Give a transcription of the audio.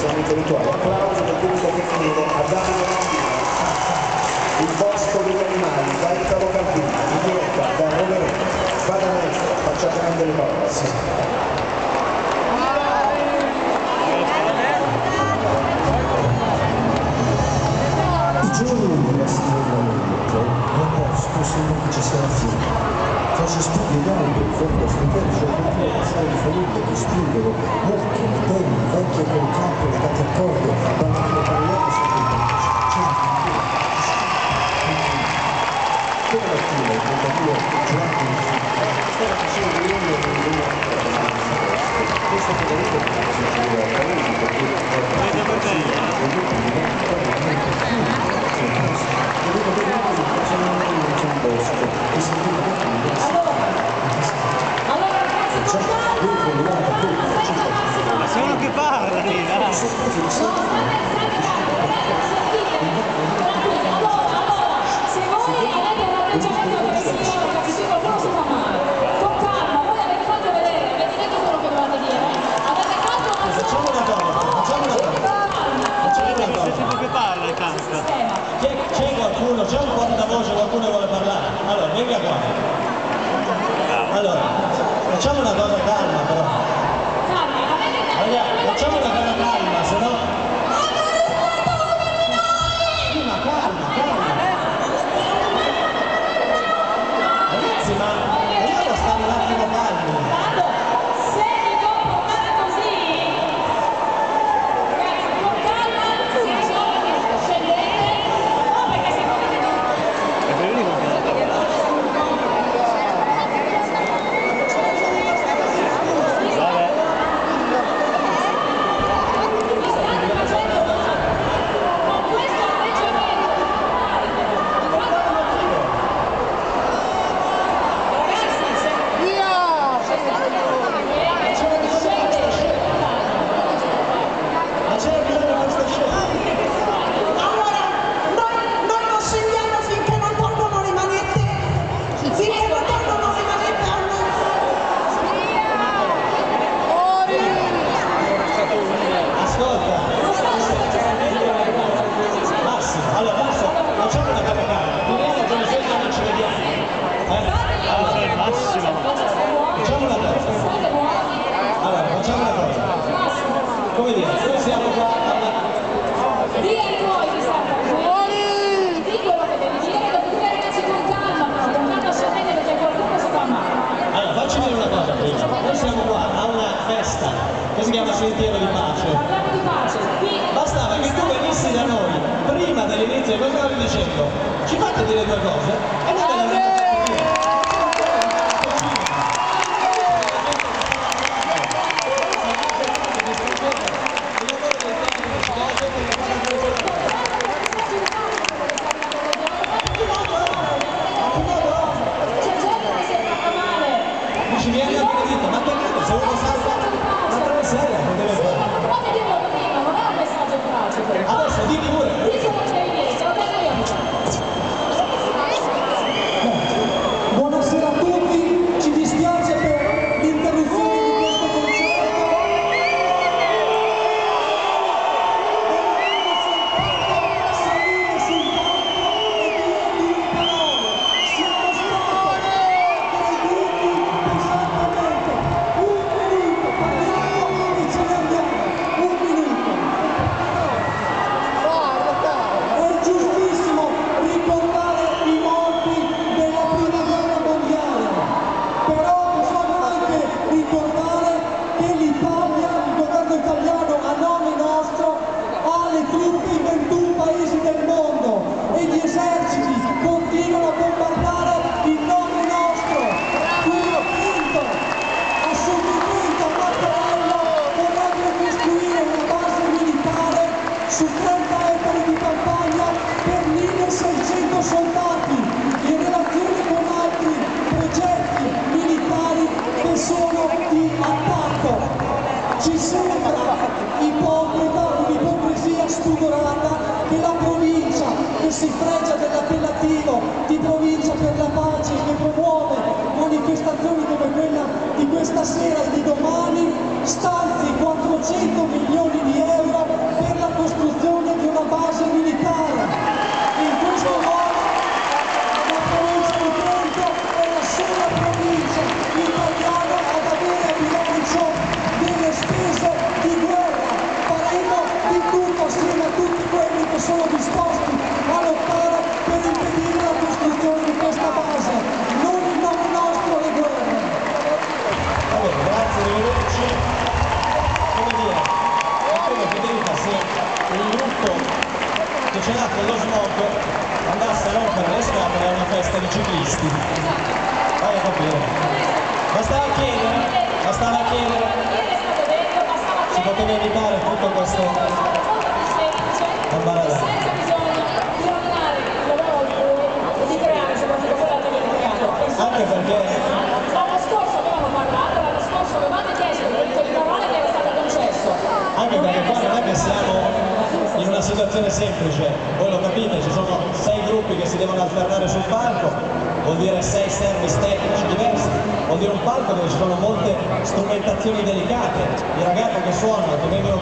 ringraziamento rituale. Applauso del pubblico femminile a Davide Landino. Il bosco degli animali da Italo Calvino, in diretta da Rovereto. Vada maestro, faccia grande le cose. I giorni di restringimento non posso sembra che ci sia la fine. Forse spiegando in fondo affinché ciò continua a passare di famiglie che spingono morti, belli, vecchi con capo legati a corde, bambini con le ossa che come la fine, il tentativo girato in stava facendo di lungo questo veramente non si gira a paesi perché ma sei uno che parla lì, se voi avete l'arrangiamento che si dice che qualcuno si fa male, con calma, voi avete fatto vedere, avete detto quello che dovete dire, avete fatto una facciamo una cosa, sei tu che parla e canta. c'è qualcuno, c'è un portavoce, qualcuno che vuole parlare, allora venga qua, allora facciamo una cosa calma però, facciamo una cosa calma, se no calma ragazzi, ma vogliamo stare un attimo calmi. se mi può portare così, ragazzi, con calma, si risolve, scendete, no perché se potete È per l'unico che non come dire, noi siamo qua Dì ai tuoi che stanno qui, di quello che devi dire, dopodiché ragazzi con calma scendete perché qualcuno si fa male. allora facci dire una cosa prima, noi siamo qua a una festa che si chiama Sentiero di Pace, Parliamo di pace, qui bastava che tu venissi da noi prima dell'inizio di cosa stavi dicendo, ci fate dire due cose e noi ve le avremmo fatte dire. Ci viene aggredito, ma che cosa? Se uno salta una traversaria non deve fare. ma potete dirlo prima, non è un messaggio di pace questo. Adesso di pure. Dì quello che devi dire, se lo tengo io. Buonasera a tutti, ci dispiace per l'interruzione di questo concerto. Salire sul palco e dire due parole. Siamo stati aggrediti pesantemente. Un minuto, parliamo e ce ne andiamo. Un minuto. È giustissimo ricordare i morti della prima guerra mondiale, però bisogna anche ricordare che l'Italia, il governo italiano a nome nostro, ha le truppe in 21 paesi del mondo e gli eserciti continuano a bombardare in nome nostro. Quinto, a Sottopunto a Mattarello vorrebbero costruire una base militare su 30 ettari di campagna per 1600 soldati in relazione con altri progetti militari che sono di attacco. Ci sembra ipocrita, un'ipocrisia stuporata che la provincia che si fregia dell'appellativo di provincia per la pace, che promuove manifestazioni come quella di questa sera e di domani, stanzi 400 milioni di euro società con lo smog andasse a rompere le scatole a una festa di ciclisti. Vai a capire. Bastava chiedere, si poteva evitare tutto questo ambaradare. Senza bisogno di rovinare il lavoro di creare, soprattutto quello del mercato. Anche perché L'anno scorso avevamo parlato, l'anno scorso avevate chiesto il diritto di parola che era stato concesso. Anche perché qua non è che siamo in una situazione semplice, voi lo capite, ci sono 6 gruppi che si devono alternare sul palco, vuol dire 6 service tecnici diversi, vuol dire un palco dove ci sono molte strumentazioni delicate, i ragazzi che suonano, che vengono